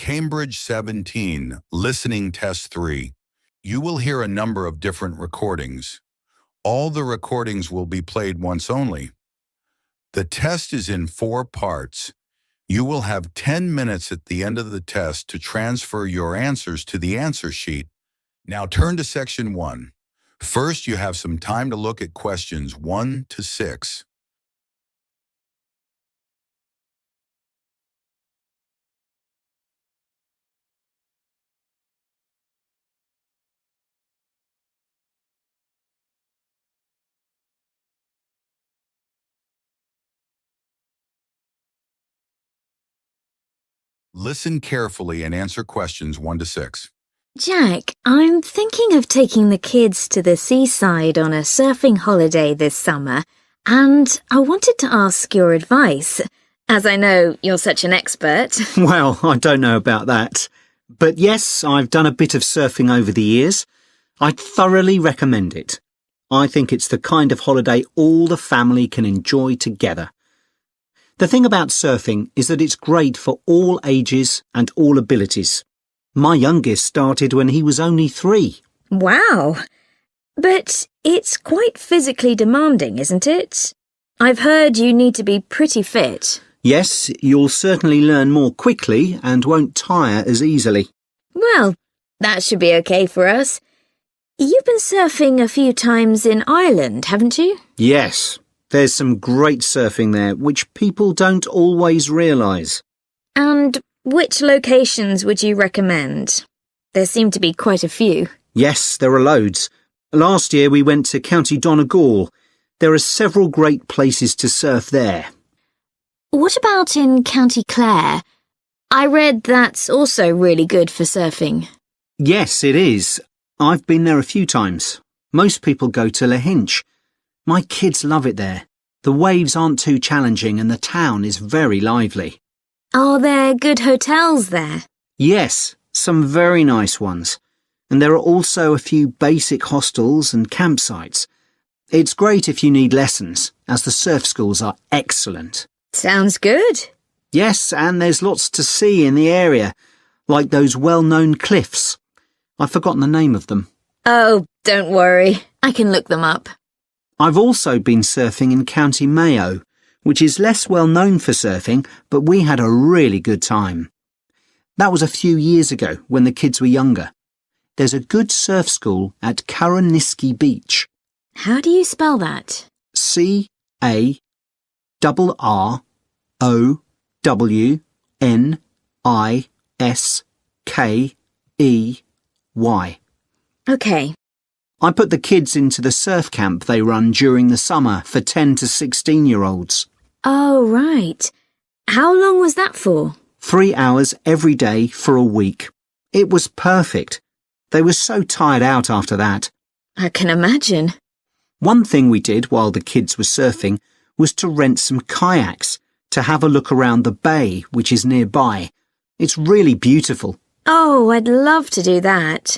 Cambridge 17, Listening Test 3. You will hear a number of different recordings. All the recordings will be played once only. The test is in 4 parts. You will have 10 minutes at the end of the test to transfer your answers to the answer sheet. Now turn to section 1. First, you have some time to look at questions 1 to 6. Listen carefully and answer questions 1 to 6. Jack, I'm thinking of taking the kids to the seaside on a surfing holiday this summer, and I wanted to ask your advice, as I know you're such an expert. Well, I don't know about that. But yes, I've done a bit of surfing over the years. I'd thoroughly recommend it. I think it's the kind of holiday all the family can enjoy together. The thing about surfing is that it's great for all ages and all abilities. My youngest started when he was only 3. Wow! But it's quite physically demanding, isn't it? I've heard you need to be pretty fit. Yes, you'll certainly learn more quickly and won't tire as easily. Well, that should be okay for us. You've been surfing a few times in Ireland, haven't you? Yes, there's some great surfing there, which people don't always realise. And which locations would you recommend? There seem to be quite a few. Yes, there are loads. Last year we went to County Donegal. There are several great places to surf there. What about in County Clare? I read that's also really good for surfing. Yes, it is. I've been there a few times. Most people go to Lahinch. My kids love it there. The waves aren't too challenging and the town is very lively. Are there good hotels there? Yes, some very nice ones. And there are also a few basic hostels and campsites. It's great if you need lessons, as the surf schools are excellent. Sounds good. Yes, and there's lots to see in the area, like those well-known cliffs. I've forgotten the name of them. Oh, don't worry. I can look them up. I've also been surfing in County Mayo, which is less well known for surfing, but we had a really good time. That was a few years ago when the kids were younger. There's a good surf school at Carraniskey Beach. How do you spell that? Carrowniskey. Okay. I put the kids into the surf camp they run during the summer for 10 to 16-year-olds. Oh, right. How long was that for? 3 hours every day for a week. It was perfect. They were so tired out after that. I can imagine. One thing we did while the kids were surfing was to rent some kayaks to have a look around the bay, which is nearby. It's really beautiful. Oh, I'd love to do that.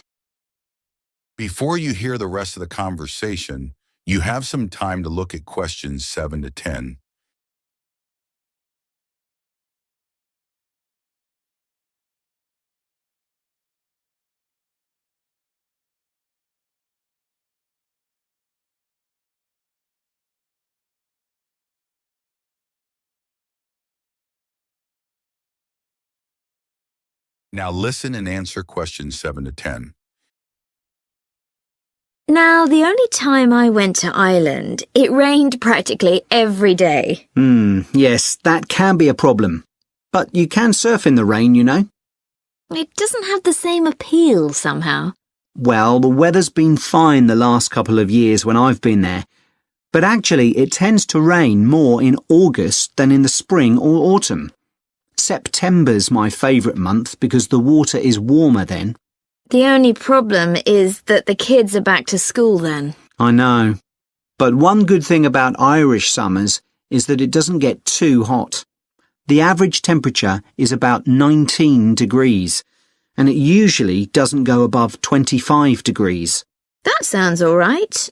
Before you hear the rest of the conversation, you have some time to look at questions 7 to 10. Now listen and answer questions 7 to 10. Now, the only time I went to Ireland, it rained practically every day. Yes, that can be a problem. But you can surf in the rain, you know. It doesn't have the same appeal somehow. Well, the weather's been fine the last couple of years when I've been there. But actually, it tends to rain more in August than in the spring or autumn. September's my favourite month because the water is warmer then. The only problem is that the kids are back to school then. I know. But one good thing about Irish summers is that it doesn't get too hot. The average temperature is about 19 degrees, and it usually doesn't go above 25 degrees. That sounds all right.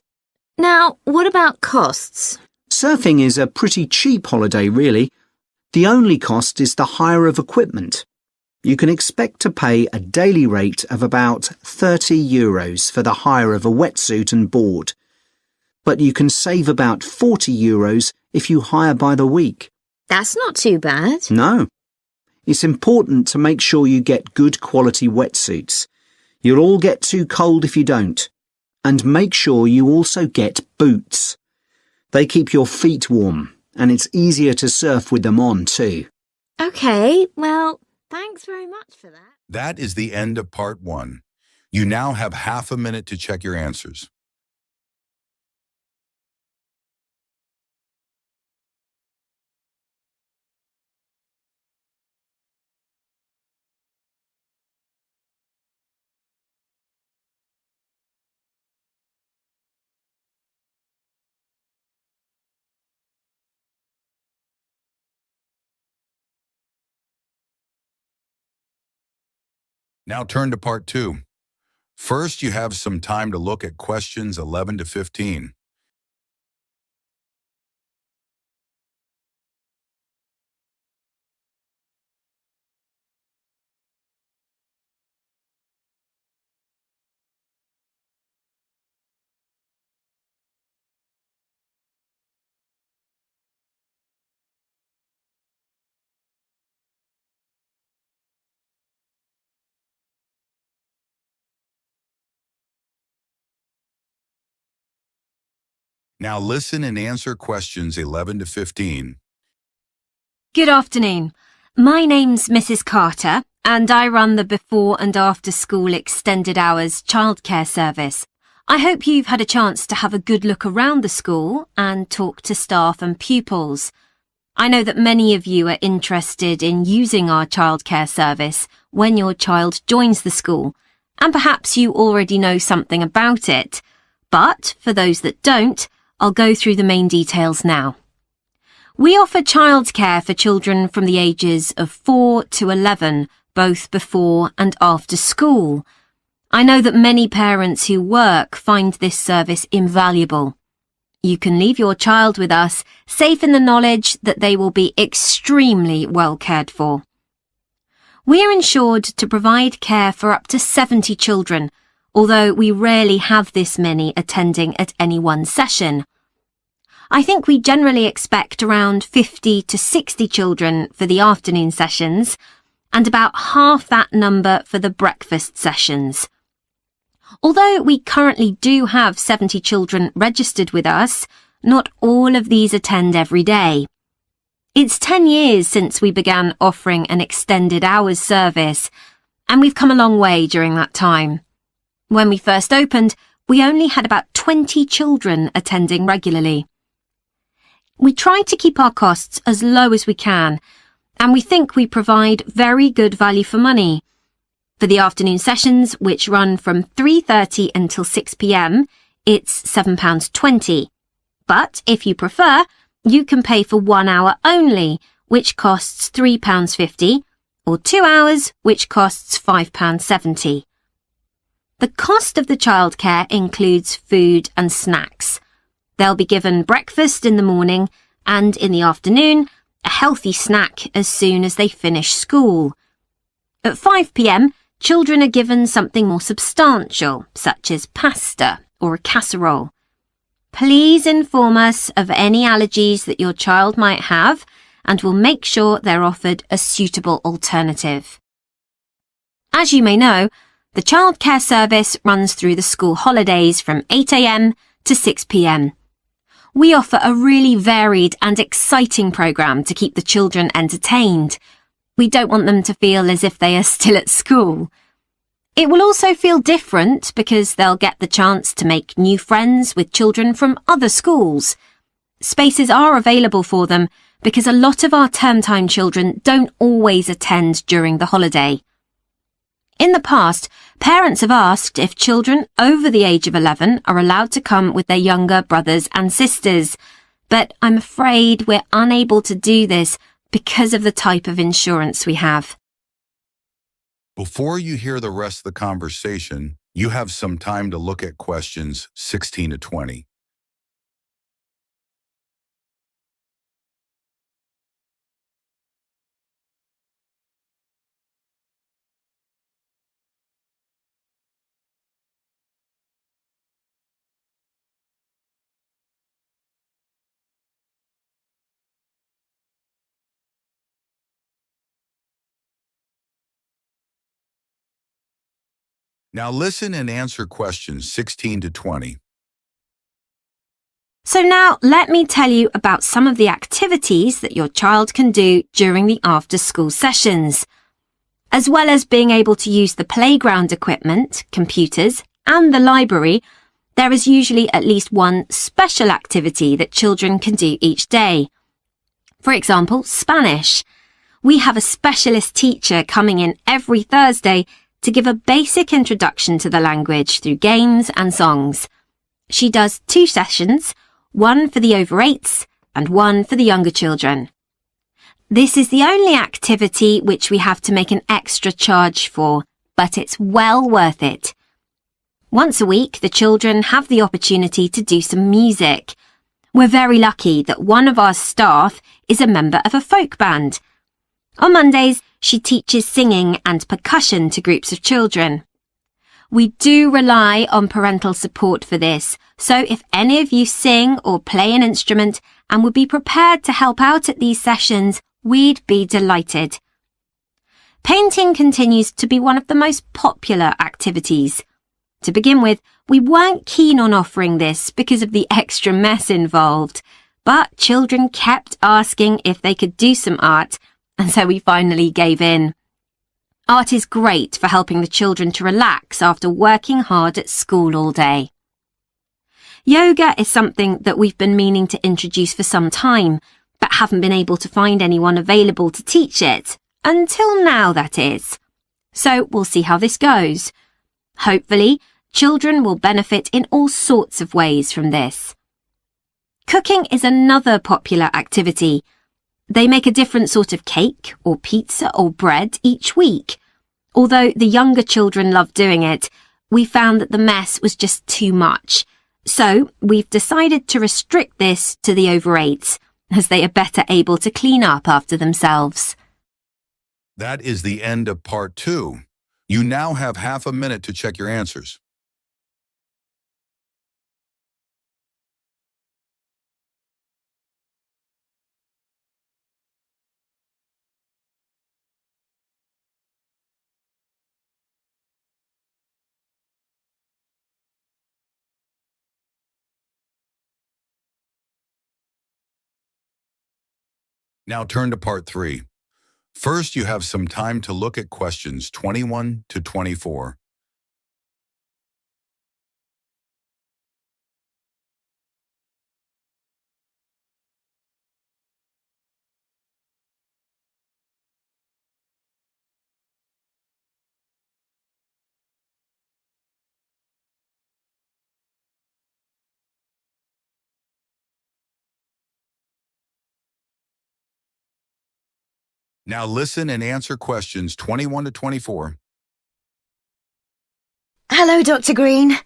Now, what about costs? Surfing is a pretty cheap holiday, really. The only cost is the hire of equipment. You can expect to pay a daily rate of about €30 for the hire of a wetsuit and board, but you can save about €40 if you hire by the week. That's not too bad. No. It's important to make sure you get good quality wetsuits. You'll all get too cold if you don't. And make sure you also get boots. They keep your feet warm, and it's easier to surf with them on too. Okay, well, thanks very much for that. That is the end of part 1. You now have half a minute to check your answers. Now turn to part 2. First, you have some time to look at questions 11 to 15. Now listen and answer questions 11 to 15. Good afternoon. My name's Mrs. Carter, and I run the before and after school extended hours childcare service. I hope you've had a chance to have a good look around the school and talk to staff and pupils. I know that many of you are interested in using our childcare service when your child joins the school, and perhaps you already know something about it. But for those that don't, I'll go through the main details now. We offer childcare for children from the ages of 4 to 11, both before and after school. I know that many parents who work find this service invaluable. You can leave your child with us, safe in the knowledge that they will be extremely well cared for. We are insured to provide care for up to 70 children, although we rarely have this many attending at any one session. I think we generally expect around 50 to 60 children for the afternoon sessions, and about half that number for the breakfast sessions. Although we currently do have 70 children registered with us, not all of these attend every day. It's 10 years since we began offering an extended hours service, and we've come a long way during that time. When we first opened, we only had about 20 children attending regularly. We try to keep our costs as low as we can, and we think we provide very good value for money. For the afternoon sessions, which run from 3:30 until 6 p.m, it's £7.20. But if you prefer, you can pay for 1 hour only, which costs £3.50, or 2 hours, which costs £5.70. The cost of the childcare includes food and snacks. They'll be given breakfast in the morning and in the afternoon, a healthy snack as soon as they finish school. At 5 p.m, children are given something more substantial, such as pasta or a casserole. Please inform us of any allergies that your child might have, and we'll make sure they're offered a suitable alternative. As you may know, the childcare service runs through the school holidays from 8 a.m. to 6 p.m. We offer a really varied and exciting programme to keep the children entertained. We don't want them to feel as if they are still at school. It will also feel different because they'll get the chance to make new friends with children from other schools. Spaces are available for them because a lot of our term time children don't always attend during the holiday. In the past, parents have asked if children over the age of 11 are allowed to come with their younger brothers and sisters, but I'm afraid we're unable to do this because of the type of insurance we have. Before you hear the rest of the conversation, you have some time to look at questions 16 to 20. Now listen and answer questions 16 to 20. So now let me tell you about some of the activities that your child can do during the after-school sessions. As well as being able to use the playground equipment, computers, and the library, there is usually at least one special activity that children can do each day. For example, Spanish. We have a specialist teacher coming in every Thursday to give a basic introduction to the language through games and songs. She does 2 sessions, one for the over 8s and one for the younger children. This is the only activity which we have to make an extra charge for, but it's well worth it. Once a week, the children have the opportunity to do some music. We're very lucky that one of our staff is a member of a folk band. On Mondays, she teaches singing and percussion to groups of children. We do rely on parental support for this, so if any of you sing or play an instrument and would be prepared to help out at these sessions, we'd be delighted. Painting continues to be one of the most popular activities. To begin with, we weren't keen on offering this because of the extra mess involved, but children kept asking if they could do some art, and so we finally gave in. Art is great for helping the children to relax after working hard at school all day. Yoga is something that we've been meaning to introduce for some time, but haven't been able to find anyone available to teach it. Until now, that is. So we'll see how this goes. Hopefully, children will benefit in all sorts of ways from this. Cooking is another popular activity. They make a different sort of cake or pizza or bread each week. Although the younger children love doing it, we found that the mess was just too much. So we've decided to restrict this to the over 8s, as they are better able to clean up after themselves. That is the end of part 2. You now have half a minute to check your answers. Now turn to part 3. First, you have some time to look at questions 21 to 24. Now listen and answer questions 21 to 24. Hello, Dr. Green.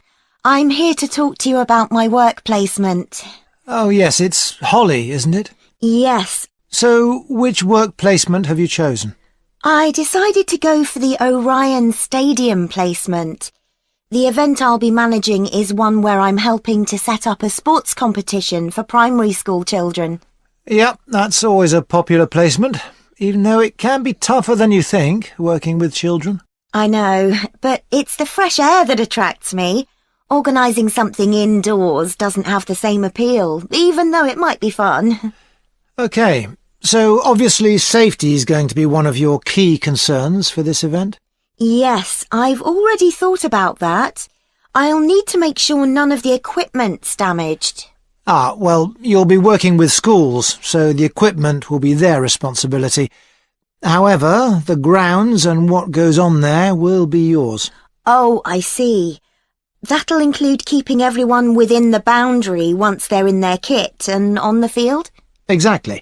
I'm here to talk to you about my work placement. Oh, yes, it's Holly, isn't it? Yes. So, which work placement have you chosen? I decided to go for the Orion Stadium placement. The event I'll be managing is one where I'm helping to set up a sports competition for primary school children. Yep, that's always a popular placement, even though it can be tougher than you think, working with children. I know, but it's the fresh air that attracts me. Organising something indoors doesn't have the same appeal, even though it might be fun. OK, so obviously safety is going to be one of your key concerns for this event? Yes, I've already thought about that. I'll need to make sure none of the equipment's damaged. Ah, well, you'll be working with schools, so the equipment will be their responsibility. However, the grounds and what goes on there will be yours. Oh, I see. That'll include keeping everyone within the boundary once they're in their kit and on the field? Exactly.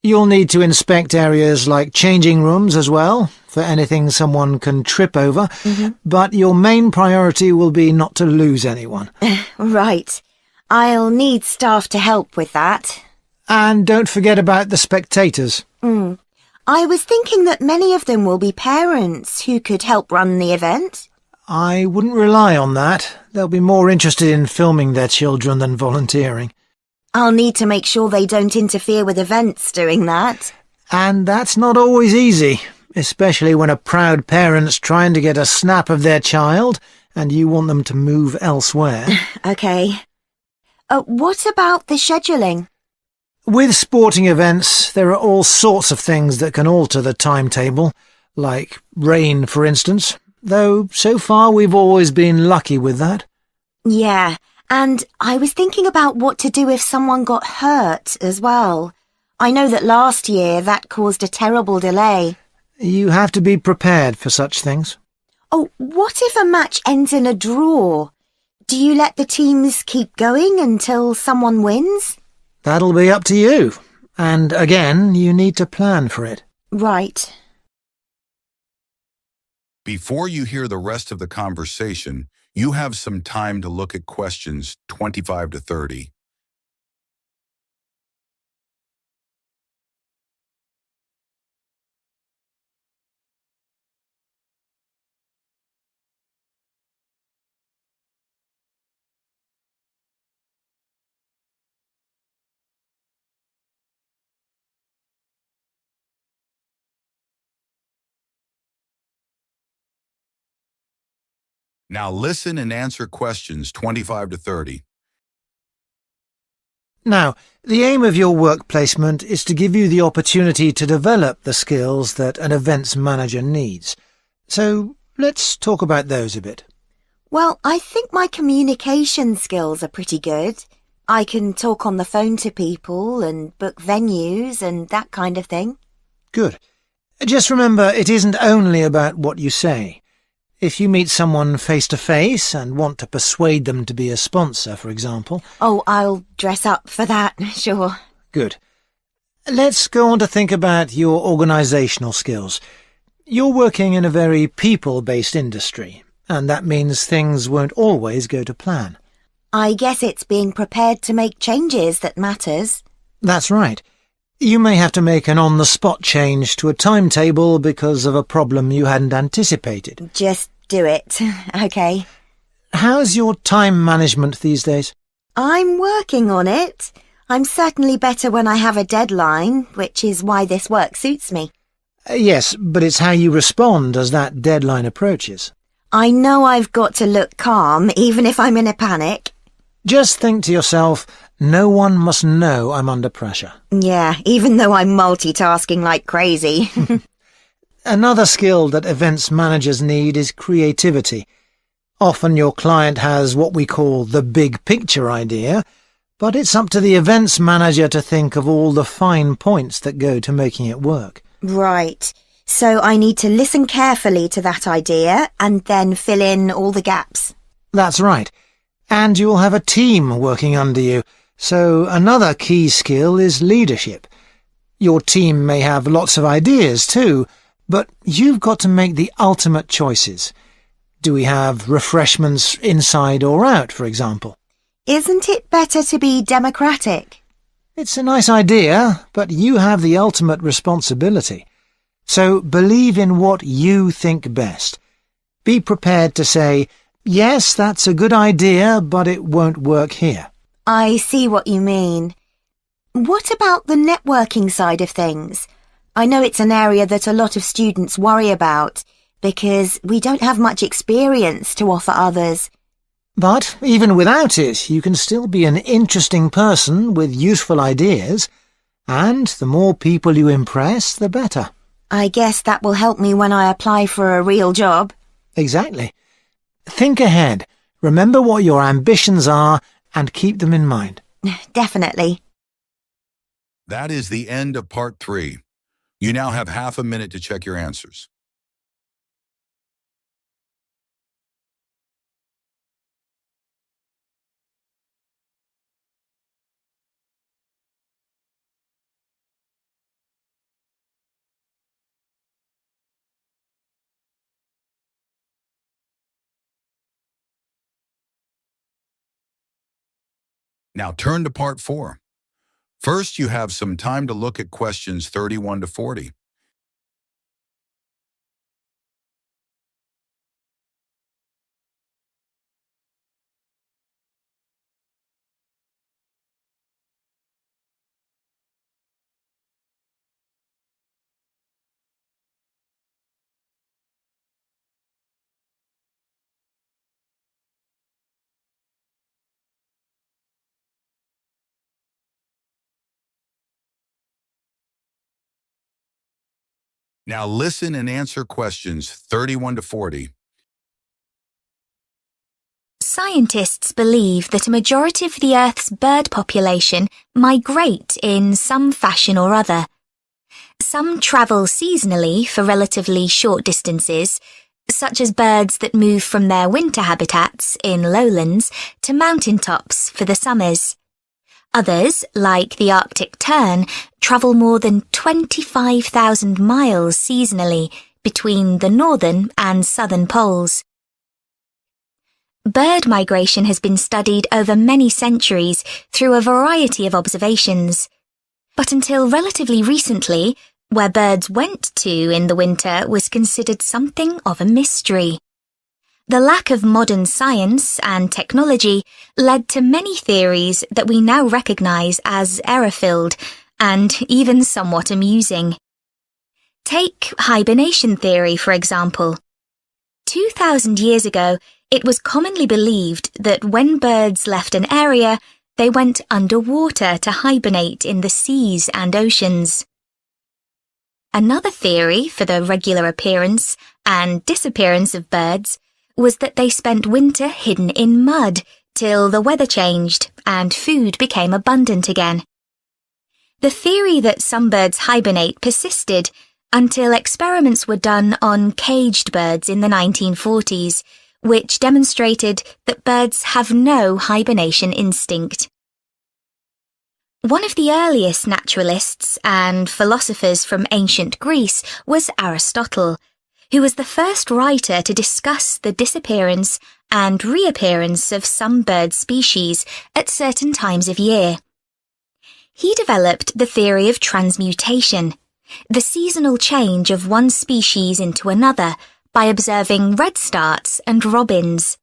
You'll need to inspect areas like changing rooms as well, for anything someone can trip over, but your main priority will be not to lose anyone. Right. I'll need staff to help with that. And don't forget about the spectators. I was thinking that many of them will be parents who could help run the event. I wouldn't rely on that. They'll be more interested in filming their children than volunteering. I'll need to make sure they don't interfere with events doing that. And that's not always easy. especially when a proud parent's trying to get a snap of their child and you want them to move elsewhere. OK. What about the scheduling? With sporting events, there are all sorts of things that can alter the timetable, like rain, for instance, though so far we've always been lucky with that. Yeah, and I was thinking about what to do if someone got hurt as well. I know that last year that caused a terrible delay. You have to be prepared for such things. Oh, what if a match ends in a draw? Do you let the teams keep going until someone wins? That'll be up to you. And again, you need to plan for it. Right. Before you hear the rest of the conversation, you have some time to look at questions 25 to 30. Now listen and answer questions 25 to 30. Now, the aim of your work placement is to give you the opportunity to develop the skills that an events manager needs. So let's talk about those a bit. Well, I think my communication skills are pretty good. I can talk on the phone to people and book venues and that kind of thing. Good. Just remember, it isn't only about what you say. If you meet someone face-to-face and want to persuade them to be a sponsor, for example... Oh, I'll dress up for that, sure. Good. Let's go on to think about your organisational skills. You're working in a very people-based industry, and that means things won't always go to plan. I guess it's being prepared to make changes that matters. That's right. You may have to make an on-the-spot change to a timetable because of a problem you hadn't anticipated. Just do it, OK. How's your time management these days? I'm working on it. I'm certainly better when I have a deadline, which is why this work suits me. Yes, but it's how you respond as that deadline approaches. I know I've got to look calm, even if I'm in a panic. Just think to yourself, no one must know I'm under pressure. Yeah, even though I'm multitasking like crazy. Another skill that events managers need is creativity. Often your client has what we call the big picture idea, but it's up to the events manager to think of all the fine points that go to making it work. Right. So I need to listen carefully to that idea and then fill in all the gaps. That's right. And you'll have a team working under you. So another key skill is leadership. Your team may have lots of ideas too, but you've got to make the ultimate choices. Do we have refreshments inside or out, for example? Isn't it better to be democratic? It's a nice idea, but you have the ultimate responsibility. So believe in what you think best. Be prepared to say, yes, that's a good idea, but it won't work here. I see what you mean. What about the networking side of things? I know it's an area that a lot of students worry about because we don't have much experience to offer others. But even without it, you can still be an interesting person with useful ideas, and the more people you impress, the better. I guess that will help me when I apply for a real job. Exactly. Think ahead, remember what your ambitions are, and keep them in mind. Definitely. That is the end of part 3. You now have half a minute to check your answers. Now turn to part 4. First, you have some time to look at questions 31 to 40. Now listen and answer questions 31 to 40. Scientists believe that a majority of the Earth's bird population migrate in some fashion or other. Some travel seasonally for relatively short distances, such as birds that move from their winter habitats in lowlands to mountaintops for the summers. Others, like the Arctic tern, travel more than 25,000 miles seasonally between the northern and southern poles. Bird migration has been studied over many centuries through a variety of observations. But until relatively recently, where birds went to in the winter was considered something of a mystery. The lack of modern science and technology led to many theories that we now recognize as error-filled and even somewhat amusing. Take hibernation theory, for example. 2,000 years ago, it was commonly believed that when birds left an area, they went underwater to hibernate in the seas and oceans. Another theory for the regular appearance and disappearance of birds was that they spent winter hidden in mud till the weather changed and food became abundant again. The theory that some birds hibernate persisted until experiments were done on caged birds in the 1940s, which demonstrated that birds have no hibernation instinct. One of the earliest naturalists and philosophers from ancient Greece was Aristotle, who was the first writer to discuss the disappearance and reappearance of some bird species at certain times of year. He developed the theory of transmutation, the seasonal change of one species into another, by observing redstarts and robins.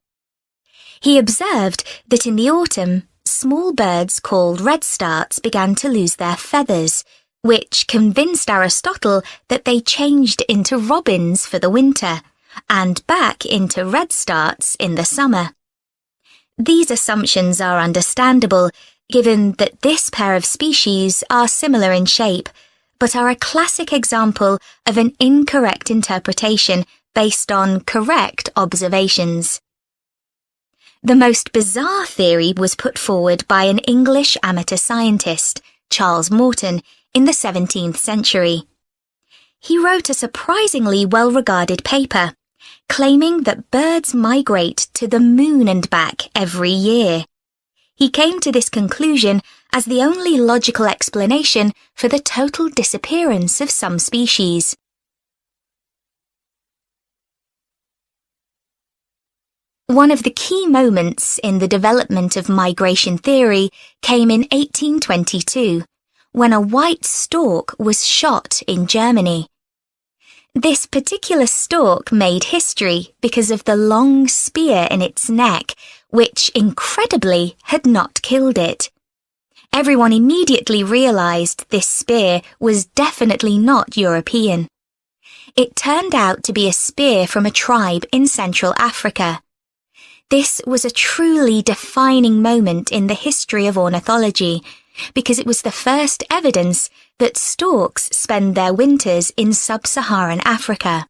He observed that in the autumn, small birds called redstarts began to lose their feathers, which convinced Aristotle that they changed into robins for the winter, and back into redstarts in the summer. These assumptions are understandable, given that this pair of species are similar in shape, but are a classic example of an incorrect interpretation based on correct observations. The most bizarre theory was put forward by an English amateur scientist, Charles Morton, in the 17th century. He wrote a surprisingly well-regarded paper, claiming that birds migrate to the moon and back every year. He came to this conclusion as the only logical explanation for the total disappearance of some species. One of the key moments in the development of migration theory came in 1822, when a white stork was shot in Germany. This particular stork made history because of the long spear in its neck, which incredibly had not killed it. Everyone immediately realized this spear was definitely not European. It turned out to be a spear from a tribe in Central Africa. This was a truly defining moment in the history of ornithology, because it was the first evidence that storks spend their winters in sub-Saharan Africa.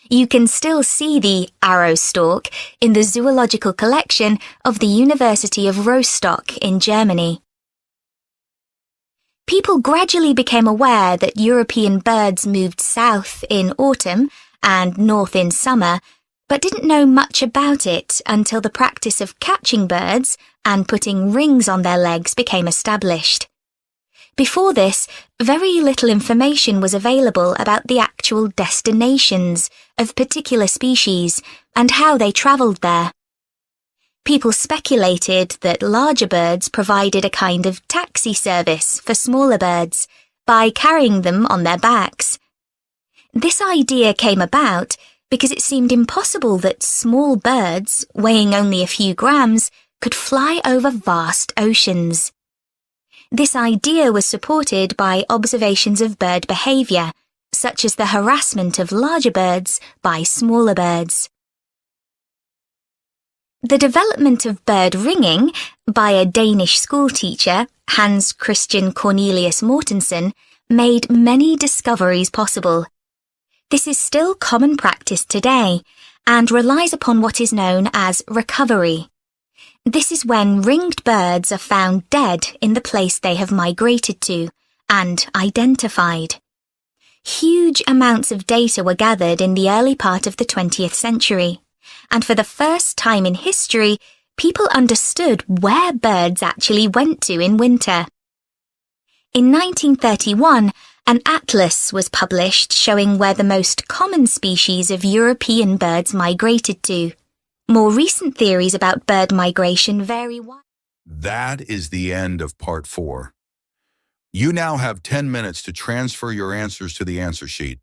You can still see the arrow stork in the zoological collection of the University of Rostock in Germany. People gradually became aware that European birds moved south in autumn and north in summer, but didn't know much about it until the practice of catching birds and putting rings on their legs became established. Before this, very little information was available about the actual destinations of particular species and how they travelled there. People speculated that larger birds provided a kind of taxi service for smaller birds by carrying them on their backs. This idea came about because it seemed impossible that small birds, weighing only a few grams, could fly over vast oceans. This idea was supported by observations of bird behaviour, such as the harassment of larger birds by smaller birds. The development of bird ringing by a Danish schoolteacher, Hans Christian Cornelius Mortensen, made many discoveries possible. This is still common practice today and relies upon what is known as recovery. This is when ringed birds are found dead in the place they have migrated to and identified. Huge amounts of data were gathered in the early part of the 20th century, and for the first time in history, people understood where birds actually went to in winter. In 1931, an atlas was published showing where the most common species of European birds migrated to. More recent theories about bird migration vary widely. That is the end of part 4. You now have 10 minutes to transfer your answers to the answer sheet.